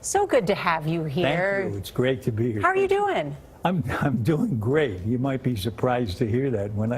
So good to have you here. Thank you. It's great to be here. How are you doing? I'm doing great. You might be surprised to hear that. When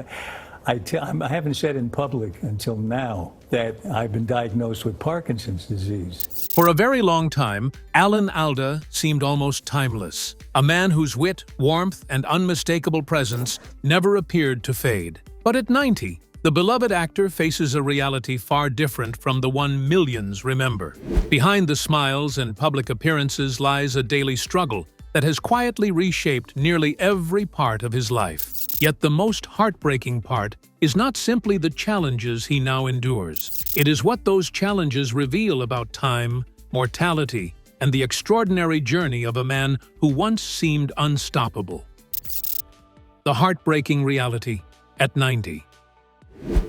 I haven't said in public until now that I've been diagnosed with Parkinson's disease. For a very long time, Alan Alda seemed almost timeless, a man whose wit, warmth, and unmistakable presence never appeared to fade. But at 90, the beloved actor faces a reality far different from the one millions remember. Behind the smiles and public appearances lies a daily struggle that has quietly reshaped nearly every part of his life. Yet the most heartbreaking part is not simply the challenges he now endures. It is what those challenges reveal about time, mortality, and the extraordinary journey of a man who once seemed unstoppable. The heartbreaking reality at 90.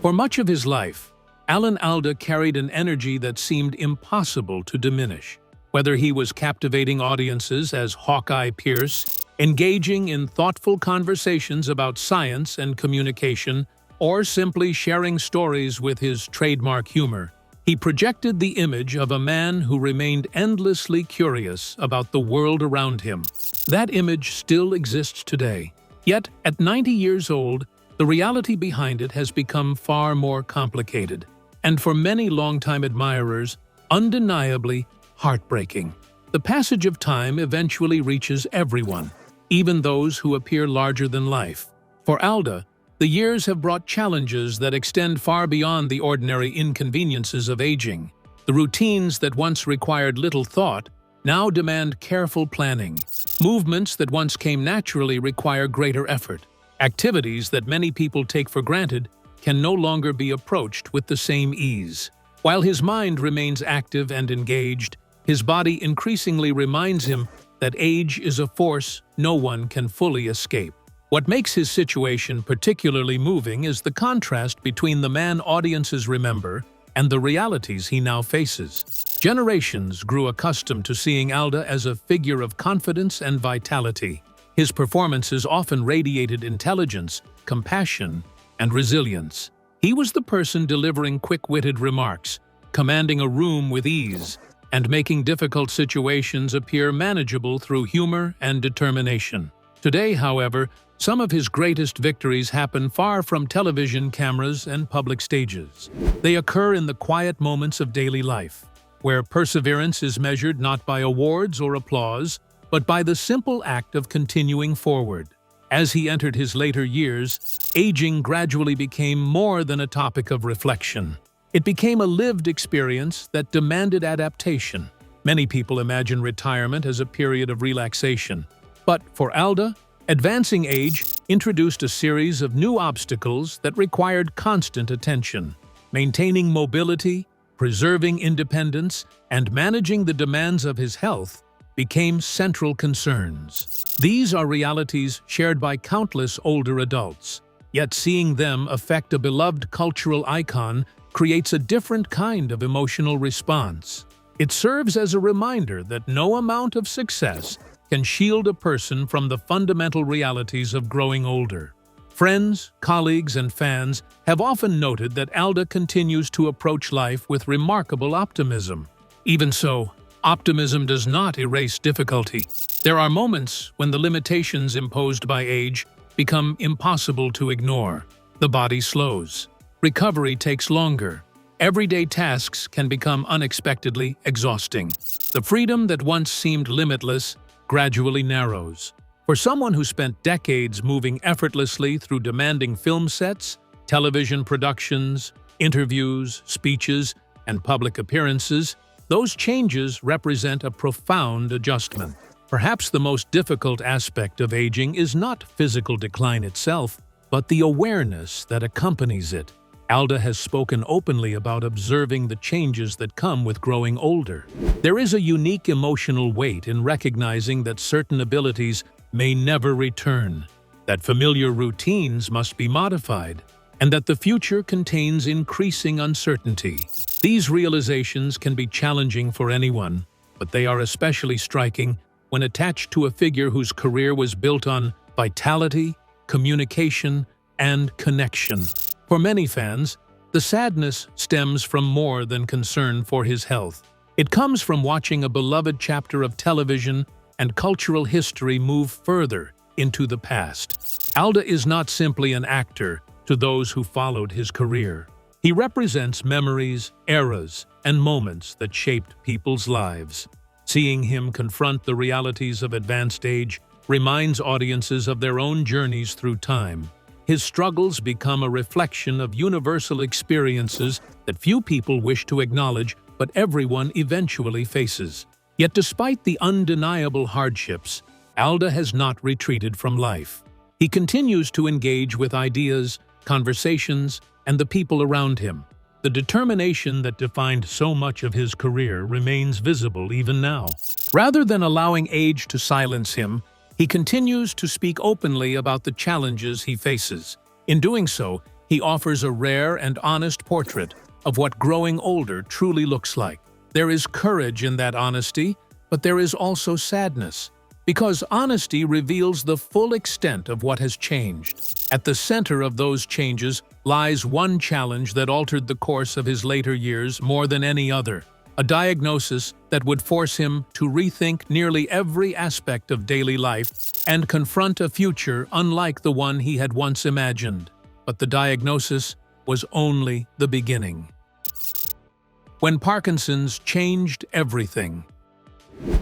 For much of his life, Alan Alda carried an energy that seemed impossible to diminish. Whether he was captivating audiences as Hawkeye Pierce, engaging in thoughtful conversations about science and communication, or simply sharing stories with his trademark humor, he projected the image of a man who remained endlessly curious about the world around him. That image still exists today. Yet, at 90 years old, the reality behind it has become far more complicated, and for many longtime admirers, undeniably heartbreaking. The passage of time eventually reaches everyone, even those who appear larger than life. For Alda, the years have brought challenges that extend far beyond the ordinary inconveniences of aging. The routines that once required little thought now demand careful planning. Movements that once came naturally require greater effort. Activities that many people take for granted can no longer be approached with the same ease. While his mind remains active and engaged, his body increasingly reminds him that age is a force no one can fully escape. What makes his situation particularly moving is the contrast between the man audiences remember and the realities he now faces. Generations grew accustomed to seeing Alda as a figure of confidence and vitality. His performances often radiated intelligence, compassion, and resilience. He was the person delivering quick-witted remarks, commanding a room with ease, and making difficult situations appear manageable through humor and determination. Today, however, some of his greatest victories happen far from television cameras and public stages. They occur in the quiet moments of daily life, where perseverance is measured not by awards or applause, but by the simple act of continuing forward. As he entered his later years, aging gradually became more than a topic of reflection. It became a lived experience that demanded adaptation. Many people imagine retirement as a period of relaxation. But for Alda, advancing age introduced a series of new obstacles that required constant attention. Maintaining mobility, preserving independence, and managing the demands of his health became central concerns. These are realities shared by countless older adults. Yet seeing them affect a beloved cultural icon creates a different kind of emotional response. It serves as a reminder that no amount of success can shield a person from the fundamental realities of growing older. Friends, colleagues, and fans have often noted that Alda continues to approach life with remarkable optimism. Even so, optimism does not erase difficulty. There are moments when the limitations imposed by age become impossible to ignore. The body slows. Recovery takes longer. Everyday tasks can become unexpectedly exhausting. The freedom that once seemed limitless gradually narrows. For someone who spent decades moving effortlessly through demanding film sets, television productions, interviews, speeches, and public appearances, those changes represent a profound adjustment. Perhaps the most difficult aspect of aging is not physical decline itself, but the awareness that accompanies it. Alda has spoken openly about observing the changes that come with growing older. There is a unique emotional weight in recognizing that certain abilities may never return, that familiar routines must be modified, and that the future contains increasing uncertainty. These realizations can be challenging for anyone, but they are especially striking when attached to a figure whose career was built on vitality, communication, and connection. For many fans, the sadness stems from more than concern for his health. It comes from watching a beloved chapter of television and cultural history move further into the past. ALDA is not simply an actor to those who followed his career. He represents memories, eras, and moments that shaped people's lives. Seeing him confront the realities of advanced age reminds audiences of their own journeys through time. His struggles become a reflection of universal experiences that few people wish to acknowledge, but everyone eventually faces. Yet despite the undeniable hardships, ALDA has not retreated from life. He continues to engage with ideas, conversations, and the people around him. The determination that defined so much of his career remains visible even now. Rather than allowing age to silence him, he continues to speak openly about the challenges he faces. In doing so, he offers a rare and honest portrait of what growing older truly looks like. There is courage in that honesty, but there is also sadness, because honesty reveals the full extent of what has changed. At the center of those changes lies one challenge that altered the course of his later years more than any other, a diagnosis that would force him to rethink nearly every aspect of daily life and confront a future unlike the one he had once imagined. But the diagnosis was only the beginning. When Parkinson's changed everything.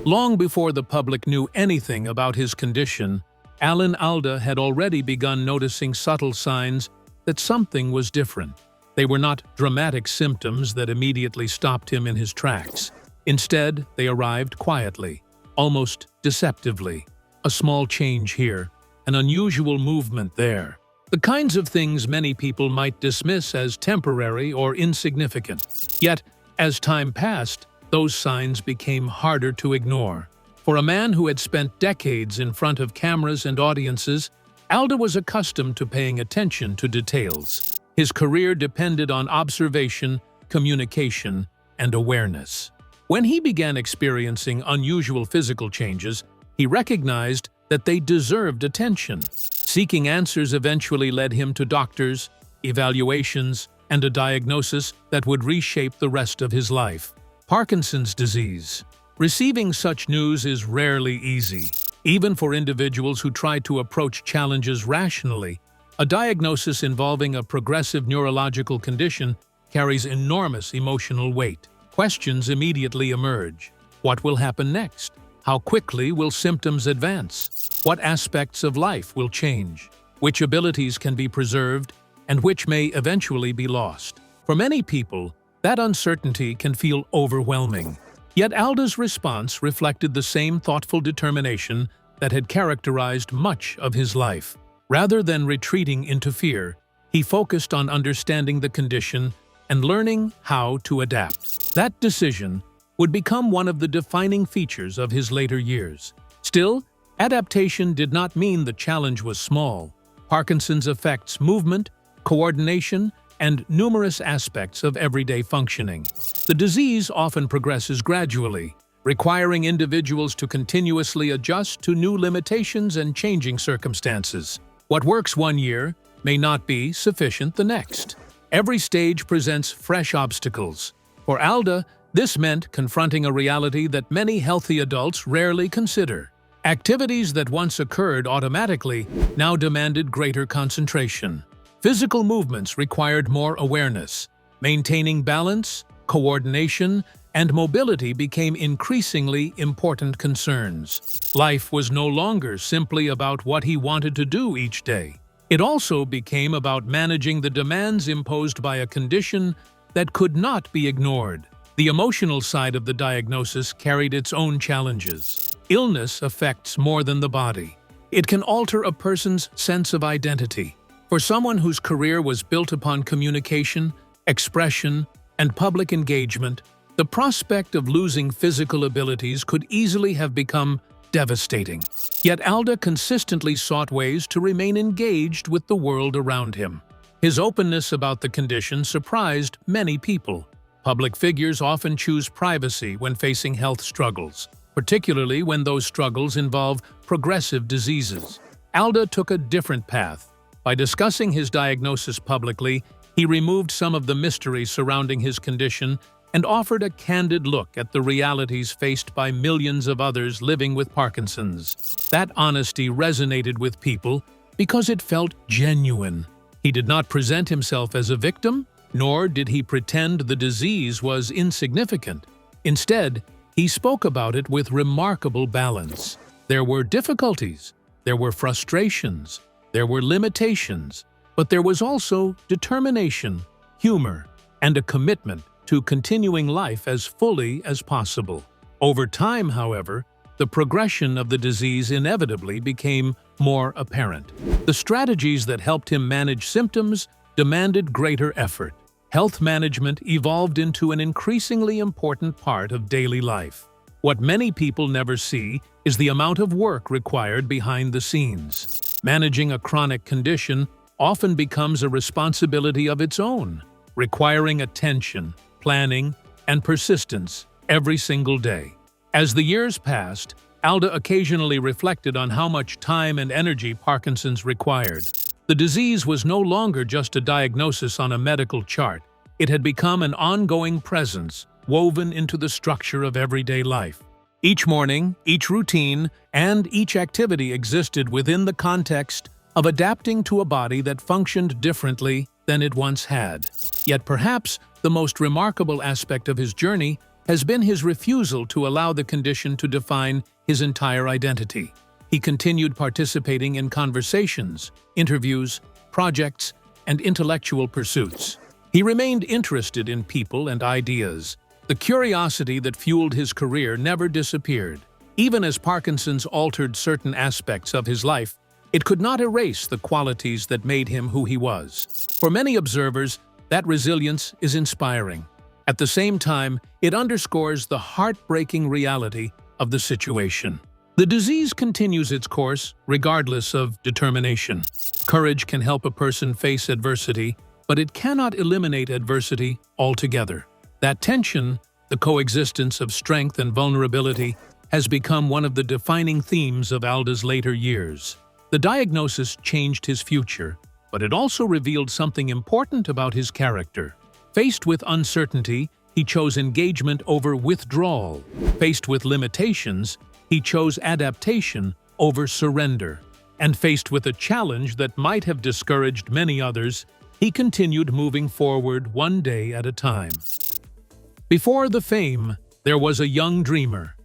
Long before the public knew anything about his condition, ALDA had already begun noticing subtle signs that something was different. They were not dramatic symptoms that immediately stopped him in his tracks. Instead, they arrived quietly, almost deceptively. A small change here, an unusual movement there. The kinds of things many people might dismiss as temporary or insignificant. Yet, as time passed, those signs became harder to ignore. For a man who had spent decades in front of cameras and audiences, ALDA was accustomed to paying attention to details. His career depended on observation, communication, and awareness. When he began experiencing unusual physical changes, he recognized that they deserved attention. Seeking answers eventually led him to doctors, evaluations, and a diagnosis that would reshape the rest of his life. Parkinson's disease. Receiving such news is rarely easy. Even for individuals who try to approach challenges rationally, a diagnosis involving a progressive neurological condition carries enormous emotional weight. Questions immediately emerge. What will happen next? How quickly will symptoms advance? What aspects of life will change? Which abilities can be preserved and which may eventually be lost? For many people, that uncertainty can feel overwhelming. Yet ALDA's response reflected the same thoughtful determination that had characterized much of his life. Rather than retreating into fear, he focused on understanding the condition and learning how to adapt. That decision would become one of the defining features of his later years. Still, adaptation did not mean the challenge was small. Parkinson's affects movement, coordination, and numerous aspects of everyday functioning. The disease often progresses gradually, requiring individuals to continuously adjust to new limitations and changing circumstances. What works one year may not be sufficient the next. Every stage presents fresh obstacles. For ALDA, this meant confronting a reality that many healthy adults rarely consider. Activities that once occurred automatically now demanded greater concentration. Physical movements required more awareness. Maintaining balance, coordination, and mobility became increasingly important concerns. Life was no longer simply about what he wanted to do each day. It also became about managing the demands imposed by a condition that could not be ignored. The emotional side of the diagnosis carried its own challenges. Illness affects more than the body. It can alter a person's sense of identity. For someone whose career was built upon communication, expression, and public engagement, the prospect of losing physical abilities could easily have become devastating. Yet ALDA consistently sought ways to remain engaged with the world around him. His openness about the condition surprised many people. Public figures often choose privacy when facing health struggles, particularly when those struggles involve progressive diseases. ALDA took a different path. By discussing his diagnosis publicly, he removed some of the mystery surrounding his condition and offered a candid look at the realities faced by millions of others living with Parkinson's. That honesty resonated with people because it felt genuine. He did not present himself as a victim, nor did he pretend the disease was insignificant. Instead, he spoke about it with remarkable balance. There were difficulties, there were frustrations, there were limitations, but there was also determination, humor, and a commitment to continuing life as fully as possible. Over time, however, the progression of the disease inevitably became more apparent. The strategies that helped him manage symptoms demanded greater effort. Health management evolved into an increasingly important part of daily life. What many people never see is the amount of work required behind the scenes. Managing a chronic condition often becomes a responsibility of its own, requiring attention, planning, and persistence every single day. As the years passed, Alda occasionally reflected on how much time and energy Parkinson's required. The disease was no longer just a diagnosis on a medical chart. It had become an ongoing presence, woven into the structure of everyday life. Each morning, each routine, and each activity existed within the context of adapting to a body that functioned differently than it once had. Yet perhaps the most remarkable aspect of his journey has been his refusal to allow the condition to define his entire identity. He continued participating in conversations, interviews, projects, and intellectual pursuits. He remained interested in people and ideas. The curiosity that fueled his career never disappeared. Even as Parkinson's altered certain aspects of his life, it could not erase the qualities that made him who he was. For many observers, that resilience is inspiring. At the same time, it underscores the heartbreaking reality of the situation. The disease continues its course, regardless of determination. Courage can help a person face adversity, but it cannot eliminate adversity altogether. That tension, the coexistence of strength and vulnerability, has become one of the defining themes of Alda's later years. The diagnosis changed his future, but it also revealed something important about his character. Faced with uncertainty, he chose engagement over withdrawal. Faced with limitations, he chose adaptation over surrender. And faced with a challenge that might have discouraged many others, he continued moving forward one day at a time. Before the fame, there was a young dreamer.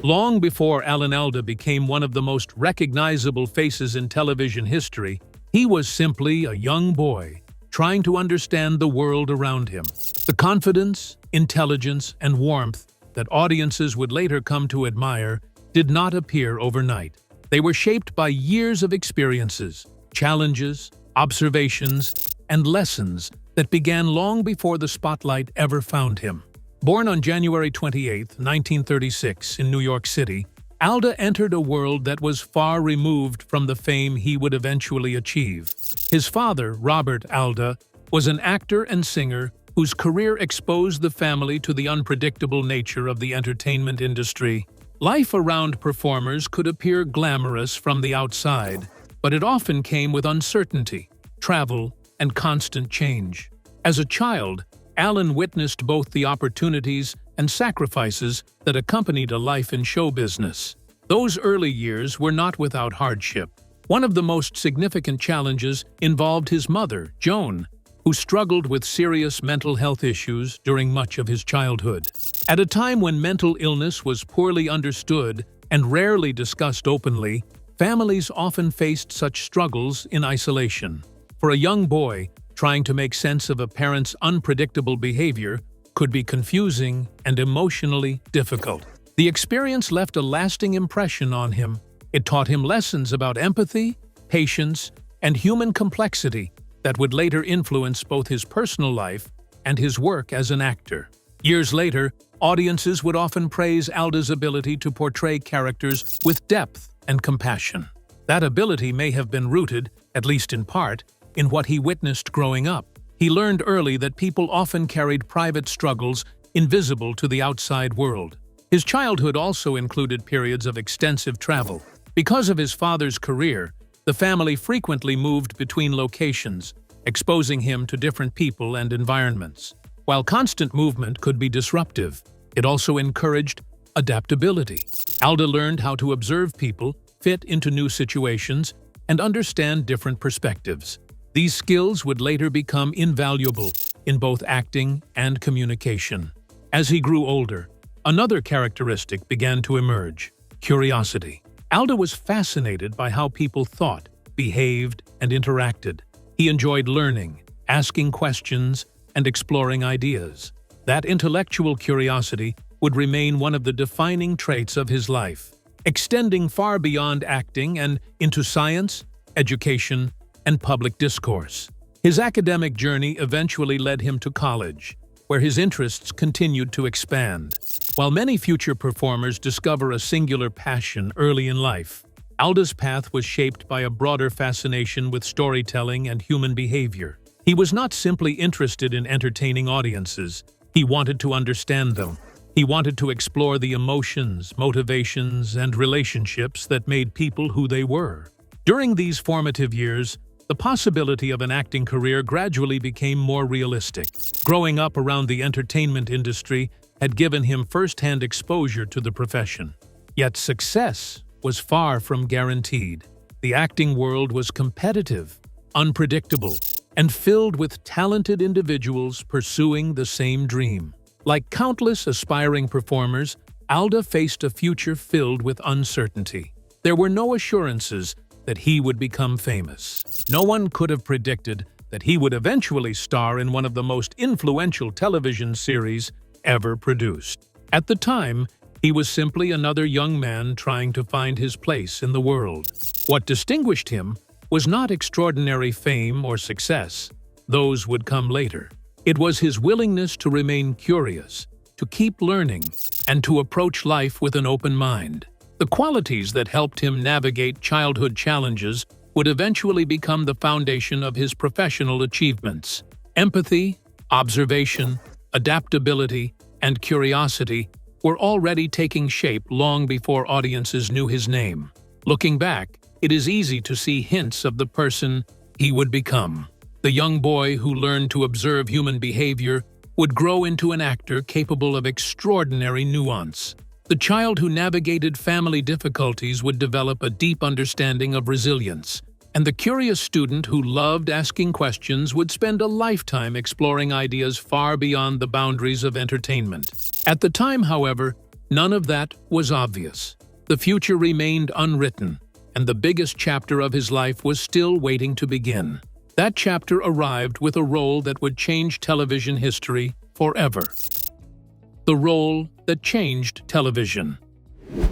Long before Alan Alda became one of the most recognizable faces in television history, he was simply a young boy trying to understand the world around him. The confidence, intelligence, and warmth that audiences would later come to admire did not appear overnight. They were shaped by years of experiences, challenges, observations, and lessons that began long before the spotlight ever found him. Born on January 28, 1936, in New York City, Alda entered a world that was far removed from the fame he would eventually achieve. His father, Robert Alda, was an actor and singer whose career exposed the family to the unpredictable nature of the entertainment industry. Life around performers could appear glamorous from the outside, but it often came with uncertainty, travel, and constant change. As a child, Alan witnessed both the opportunities and sacrifices that accompanied a life in show business. Those early years were not without hardship. One of the most significant challenges involved his mother, Joan, who struggled with serious mental health issues during much of his childhood. At a time when mental illness was poorly understood and rarely discussed openly, families often faced such struggles in isolation. For a young boy, trying to make sense of a parent's unpredictable behavior could be confusing and emotionally difficult. The experience left a lasting impression on him. It taught him lessons about empathy, patience, and human complexity that would later influence both his personal life and his work as an actor. Years later, audiences would often praise Alda's ability to portray characters with depth and compassion. That ability may have been rooted, at least in part, in what he witnessed growing up. He learned early that people often carried private struggles invisible to the outside world. His childhood also included periods of extensive travel. Because of his father's career, the family frequently moved between locations, exposing him to different people and environments. While constant movement could be disruptive, it also encouraged adaptability. Alda learned how to observe people, fit into new situations, and understand different perspectives. These skills would later become invaluable in both acting and communication. As he grew older, another characteristic began to emerge: curiosity. Alda was fascinated by how people thought, behaved, and interacted. He enjoyed learning, asking questions, and exploring ideas. That intellectual curiosity would remain one of the defining traits of his life, extending far beyond acting and into science, education, and public discourse. His academic journey eventually led him to college, where his interests continued to expand. While many future performers discover a singular passion early in life, Alda's path was shaped by a broader fascination with storytelling and human behavior. He was not simply interested in entertaining audiences. He wanted to understand them. He wanted to explore the emotions, motivations, and relationships that made people who they were. During these formative years, the possibility of an acting career gradually became more realistic. Growing up around the entertainment industry had given him first-hand exposure to the profession. Yet success was far from guaranteed. The acting world was competitive, unpredictable, and filled with talented individuals pursuing the same dream. Like countless aspiring performers, Alda faced a future filled with uncertainty. There were no assurances that he would become famous. No one could have predicted that he would eventually star in one of the most influential television series ever produced. At the time, he was simply another young man trying to find his place in the world. What distinguished him was not extraordinary fame or success. Those would come later. It was his willingness to remain curious, to keep learning, and to approach life with an open mind. The qualities that helped him navigate childhood challenges would eventually become the foundation of his professional achievements. Empathy, observation, adaptability, and curiosity were already taking shape long before audiences knew his name. Looking back, it is easy to see hints of the person he would become. The young boy who learned to observe human behavior would grow into an actor capable of extraordinary nuance. The child who navigated family difficulties would develop a deep understanding of resilience, and the curious student who loved asking questions would spend a lifetime exploring ideas far beyond the boundaries of entertainment. At the time, however, none of that was obvious. The future remained unwritten, and the biggest chapter of his life was still waiting to begin. That chapter arrived with a role that would change television history forever. The role that changed television.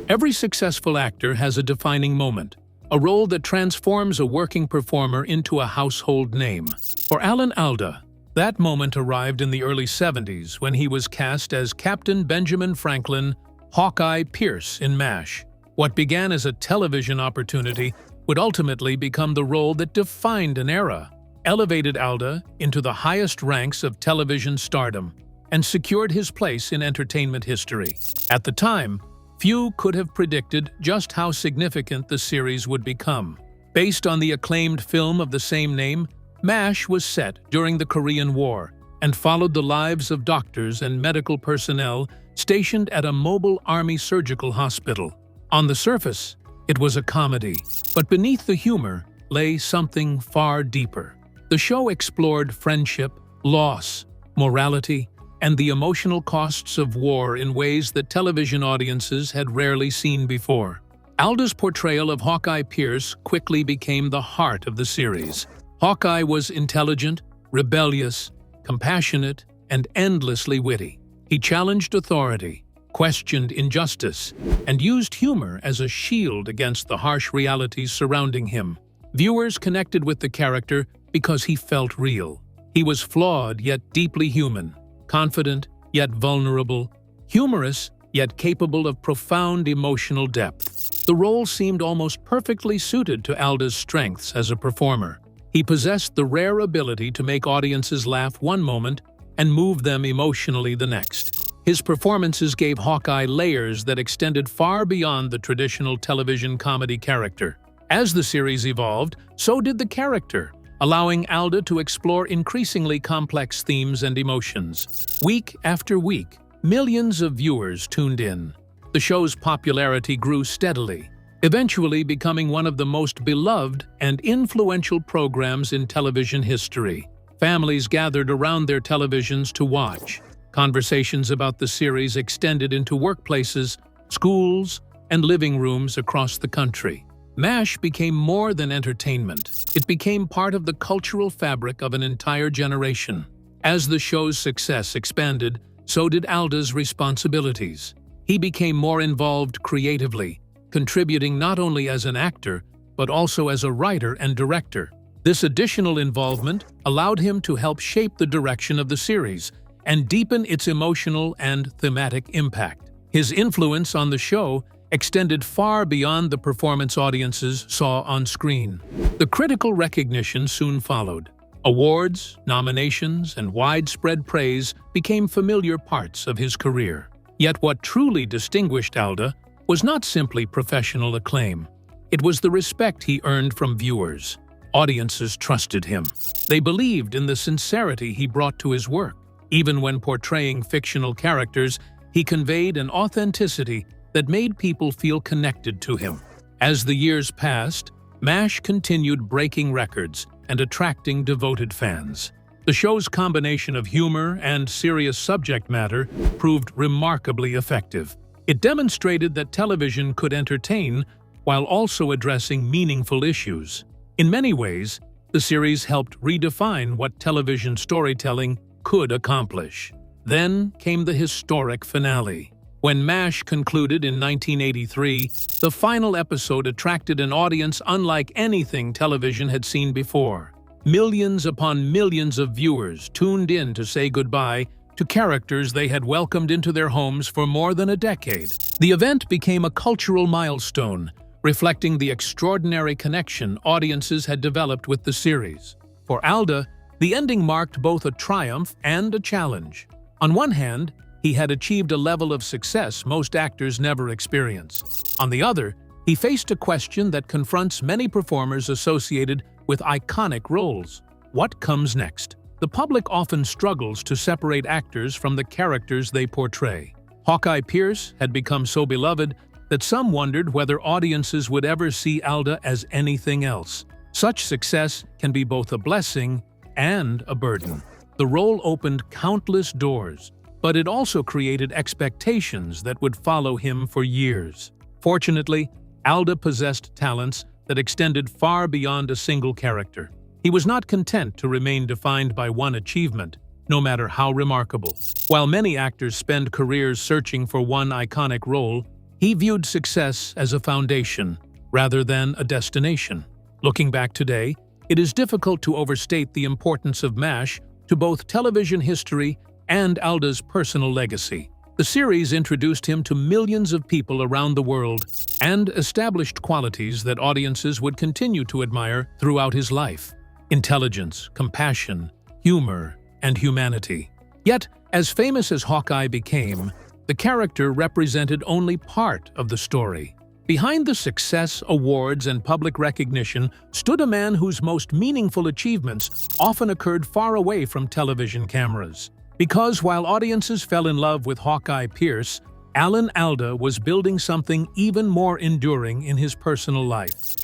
Every successful actor has a defining moment, a role that transforms a working performer into a household name. For Alan Alda, that moment arrived in the early 70s when he was cast as Captain Benjamin Franklin Hawkeye Pierce in MASH. What began as a television opportunity would ultimately become the role that defined an era, elevated Alda into the highest ranks of television stardom, and secured his place in entertainment history. At the time, few could have predicted just how significant the series would become. Based on the acclaimed film of the same name, MASH was set during the Korean War and followed the lives of doctors and medical personnel stationed at a mobile army surgical hospital. On the surface, it was a comedy, but beneath the humor lay something far deeper. The show explored friendship, loss, morality, and the emotional costs of war in ways that television audiences had rarely seen before. Alda's portrayal of Hawkeye Pierce quickly became the heart of the series. Hawkeye was intelligent, rebellious, compassionate, and endlessly witty. He challenged authority, questioned injustice, and used humor as a shield against the harsh realities surrounding him. Viewers connected with the character because he felt real. He was flawed yet deeply human, confident yet vulnerable, humorous yet capable of profound emotional depth. The role seemed almost perfectly suited to Alda's strengths as a performer. He possessed the rare ability to make audiences laugh one moment and move them emotionally the next. His performances gave Hawkeye layers that extended far beyond the traditional television comedy character. As the series evolved, so did the character. allowing ALDA to explore increasingly complex themes and emotions. Week after week, millions of viewers tuned in. The show's popularity grew steadily, eventually becoming one of the most beloved and influential programs in television history. Families gathered around their televisions to watch. Conversations about the series extended into workplaces, schools, and living rooms across the country. MASH became more than entertainment. It became part of the cultural fabric of an entire generation. As the show's success expanded, so did ALDA'S responsibilities. He became more involved creatively, contributing not only as an actor, but also as a writer and director. This additional involvement allowed him to help shape the direction of the series and deepen its emotional and thematic impact. His influence on the show extended far beyond the performance audiences saw on screen. The critical recognition soon followed. Awards, nominations, and widespread praise became familiar parts of his career. Yet what truly distinguished ALDA was not simply professional acclaim. It was the respect he earned from viewers. Audiences trusted him. They believed in the sincerity he brought to his work. Even when portraying fictional characters, he conveyed an authenticity that made people feel connected to him. As the years passed, MASH continued breaking records and attracting devoted fans. The show's combination of humor and serious subject matter proved remarkably effective. It demonstrated that television could entertain while also addressing meaningful issues. In many ways, the series helped redefine what television storytelling could accomplish. Then came the historic finale. When MASH concluded in 1983, the final episode attracted an audience unlike anything television had seen before. Millions upon millions of viewers tuned in to say goodbye to characters they had welcomed into their homes for more than a decade. The event became a cultural milestone, reflecting the extraordinary connection audiences had developed with the series. For ALDA, the ending marked both a triumph and a challenge. On one hand, he had achieved a level of success most actors never experience. On the other, he faced a question that confronts many performers associated with iconic roles. What comes next? The public often struggles to separate actors from the characters they portray. Hawkeye Pierce had become so beloved that some wondered whether audiences would ever see ALDA as anything else. Such success can be both a blessing and a burden. The role opened countless doors, but it also created expectations that would follow him for years. Fortunately, ALDA possessed talents that extended far beyond a single character. He was not content to remain defined by one achievement, no matter how remarkable. While many actors spend careers searching for one iconic role, he viewed success as a foundation rather than a destination. Looking back today, it is difficult to overstate the importance of MASH to both television history and ALDA'S personal legacy. The series introduced him to millions of people around the world and established qualities that audiences would continue to admire throughout his life: intelligence, compassion, humor, and humanity. Yet, as famous as Hawkeye became, the character represented only part of the story. Behind the success, awards, and public recognition stood a man whose most meaningful achievements often occurred far away from television cameras. Because while audiences fell in love with Hawkeye Pierce, Alan Alda was building something even more enduring in his personal life.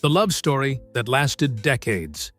The love story that lasted decades.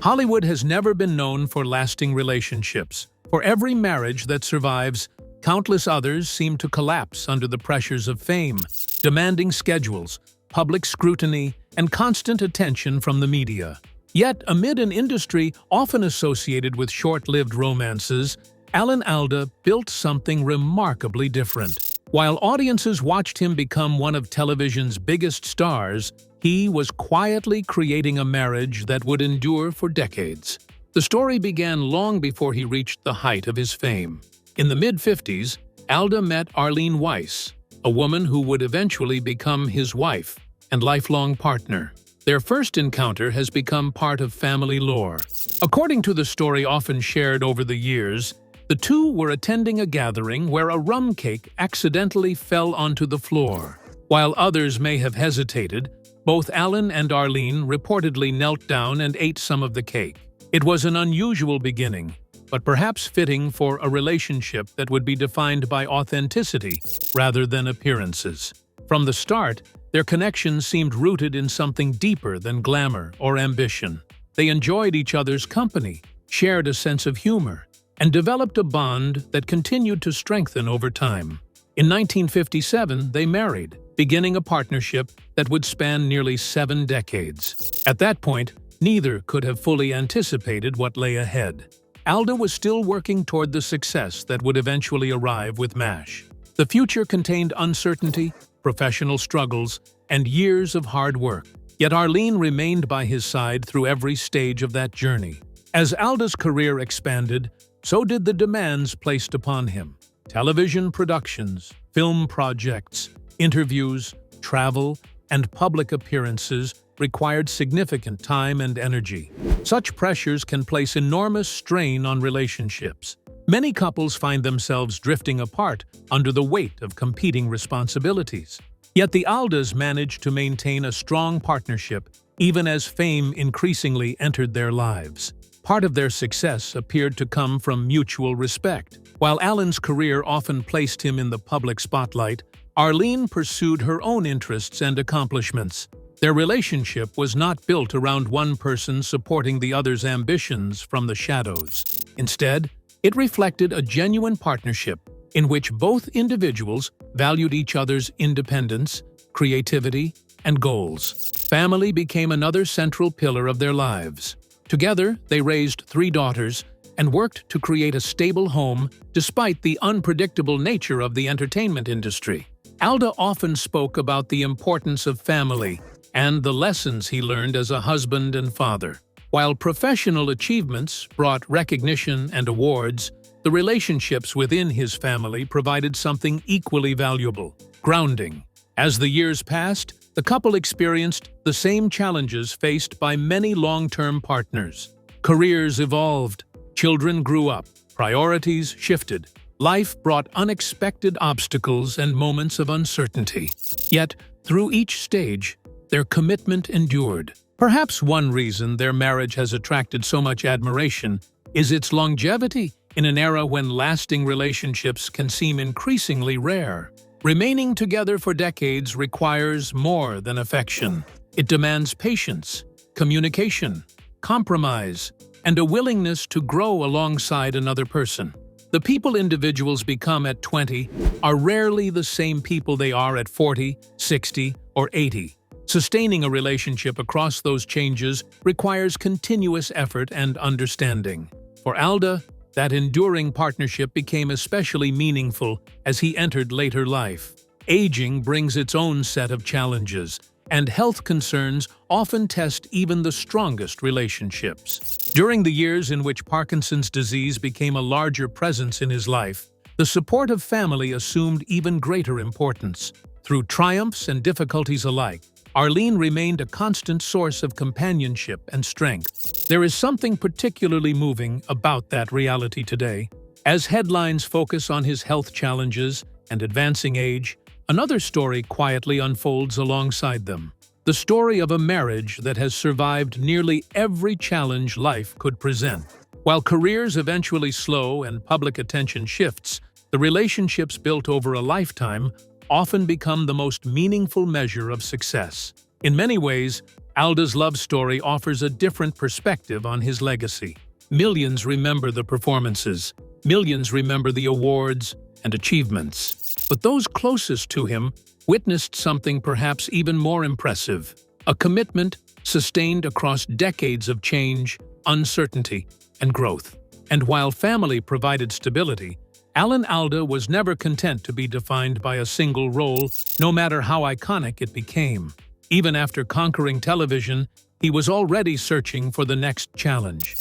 Hollywood has never been known for lasting relationships. For every marriage that survives, countless others seem to collapse under the pressures of fame, demanding schedules, public scrutiny, and constant attention from the media. Yet, amid an industry often associated with short-lived romances, Alan Alda built something remarkably different. While audiences watched him become one of television's biggest stars, he was quietly creating a marriage that would endure for decades. The story began long before he reached the height of his fame. In the mid-50s, Alda met Arlene Weiss, a woman who would eventually become his wife and lifelong partner. Their first encounter has become part of family lore. According to the story often shared over the years, the two were attending a gathering where a rum cake accidentally fell onto the floor. While others may have hesitated, Both Alan and Arlene reportedly knelt down and ate some of the cake. It was an unusual beginning, but perhaps fitting for a relationship that would be defined by authenticity rather than appearances. From the start, their connection seemed rooted in something deeper than glamour or ambition. They enjoyed each other's company, shared a sense of humor, and developed a bond that continued to strengthen over time. In 1957, they married, beginning a partnership that would span nearly 7 decades. At that point, neither could have fully anticipated what lay ahead. Alda was still working toward the success that would eventually arrive with MASH. The future contained uncertainty, professional struggles, and years of hard work. Yet Arlene remained by his side through every stage of that journey. As Alda's career expanded, so did the demands placed upon him. Television productions, film projects, interviews, travel, and public appearances required significant time and energy. Such pressures can place enormous strain on relationships. Many couples find themselves drifting apart under the weight of competing responsibilities. Yet the ALDA'S managed to maintain a strong partnership even as fame increasingly entered their lives. Part of their success appeared to come from mutual respect. While Alan's career often placed him in the public spotlight, Arlene pursued her own interests and accomplishments. Their relationship was not built around one person supporting the other's ambitions from the shadows. Instead, it reflected a genuine partnership in which both individuals valued each other's independence, creativity, and goals. Family became another central pillar of their lives. Together, they raised 3 daughters and worked to create a stable home despite the unpredictable nature of the entertainment industry. Alda often spoke about the importance of family and the lessons he learned as a husband and father. While professional achievements brought recognition and awards, the relationships within his family provided something equally valuable: grounding. As the years passed, the couple experienced the same challenges faced by many long-term partners. Careers evolved, children grew up, priorities shifted. Life brought unexpected obstacles and moments of uncertainty. Yet, through each stage, their commitment endured. Perhaps one reason their marriage has attracted so much admiration is its longevity in an era when lasting relationships can seem increasingly rare. Remaining together for decades requires more than affection. It demands patience, communication, compromise, and a willingness to grow alongside another person. The people individuals become at 20 are rarely the same people they are at 40, 60, or 80. Sustaining a relationship across those changes requires continuous effort and understanding. For Alda, that enduring partnership became especially meaningful as he entered later life. Aging brings its own set of challenges, and health concerns often test even the strongest relationships. During the years in which Parkinson's disease became a larger presence in his life, the support of family assumed even greater importance. Through triumphs and difficulties alike, Arlene remained a constant source of companionship and strength. There is something particularly moving about that reality today. As headlines focus on his health challenges and advancing age, another story quietly unfolds alongside them. The story of a marriage that has survived nearly every challenge life could present. While careers eventually slow and public attention shifts, the relationships built over a lifetime often become the most meaningful measure of success. In many ways, Alda's love story offers a different perspective on his legacy. Millions remember the performances, millions remember the awards and achievements. But those closest to him witnessed something perhaps even more impressive: a commitment sustained across decades of change, uncertainty, and growth. And while family provided stability, Alan Alda was never content to be defined by a single role, no matter how iconic it became. Even after conquering television, he was already searching for the next challenge,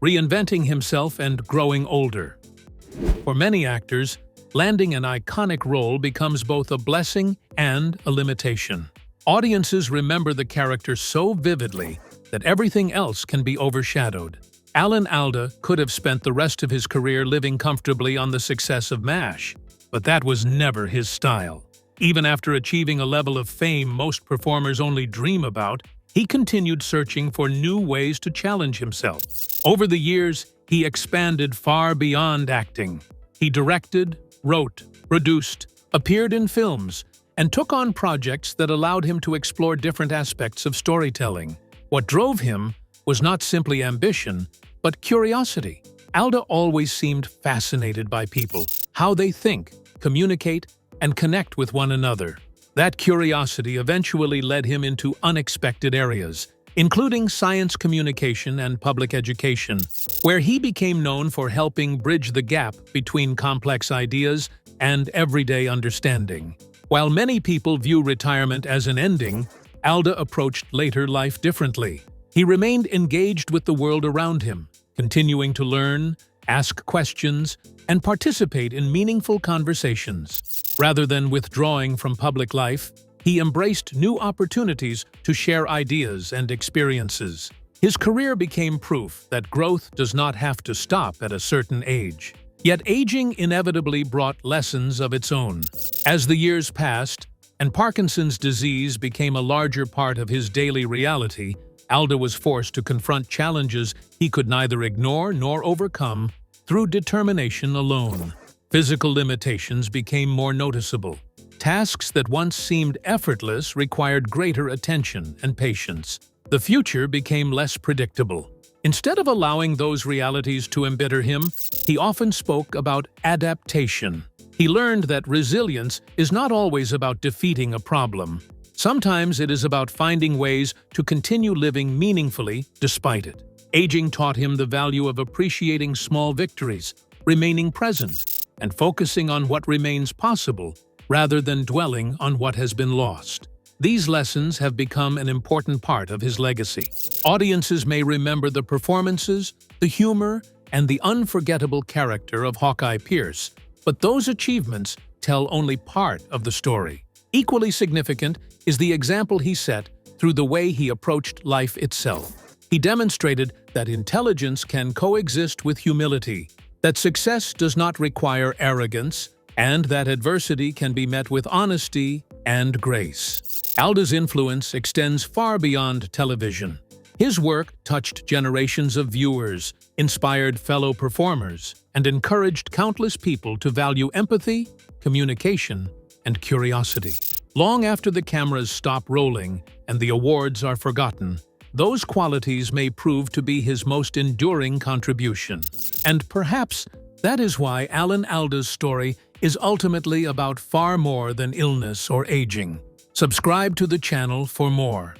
reinventing himself and growing older. For many actors, landing an iconic role becomes both a blessing and a limitation. Audiences remember the character so vividly that everything else can be overshadowed. Alan Alda could have spent the rest of his career living comfortably on the success of MASH, but that was never his style. Even after achieving a level of fame most performers only dream about, he continued searching for new ways to challenge himself. Over the years, he expanded far beyond acting. He directed, wrote, produced, appeared in films, and took on projects that allowed him to explore different aspects of storytelling. What drove him was not simply ambition, but curiosity. Alda always seemed fascinated by people, how they think, communicate, and connect with one another. That curiosity eventually led him into unexpected areas, including science communication and public education, where he became known for helping bridge the gap between complex ideas and everyday understanding. While many people view retirement as an ending, Alda approached later life differently. He remained engaged with the world around him, continuing to learn, ask questions, and participate in meaningful conversations. Rather than withdrawing from public life, he embraced new opportunities to share ideas and experiences. His career became proof that growth does not have to stop at a certain age. Yet aging inevitably brought lessons of its own. As the years passed, and Parkinson's disease became a larger part of his daily reality, Alda was forced to confront challenges he could neither ignore nor overcome through determination alone. Physical limitations became more noticeable. Tasks that once seemed effortless required greater attention and patience. The future became less predictable. Instead of allowing those realities to embitter him, he often spoke about adaptation. He learned that resilience is not always about defeating a problem. Sometimes it is about finding ways to continue living meaningfully despite it. Aging taught him the value of appreciating small victories, remaining present, and focusing on what remains possible rather than dwelling on what has been lost. These lessons have become an important part of his legacy. Audiences may remember the performances, the humor, and the unforgettable character of Hawkeye Pierce, but those achievements tell only part of the story. Equally significant is the example he set through the way he approached life itself. He demonstrated that intelligence can coexist with humility, that success does not require arrogance, and that adversity can be met with honesty and grace. Alda's influence extends far beyond television. His work touched generations of viewers, inspired fellow performers, and encouraged countless people to value empathy, communication, and curiosity. Long after the cameras stop rolling and the awards are forgotten, those qualities may prove to be his most enduring contribution. And perhaps that is why Alan Alda's story is ultimately about far more than illness or aging. Subscribe to the channel for more.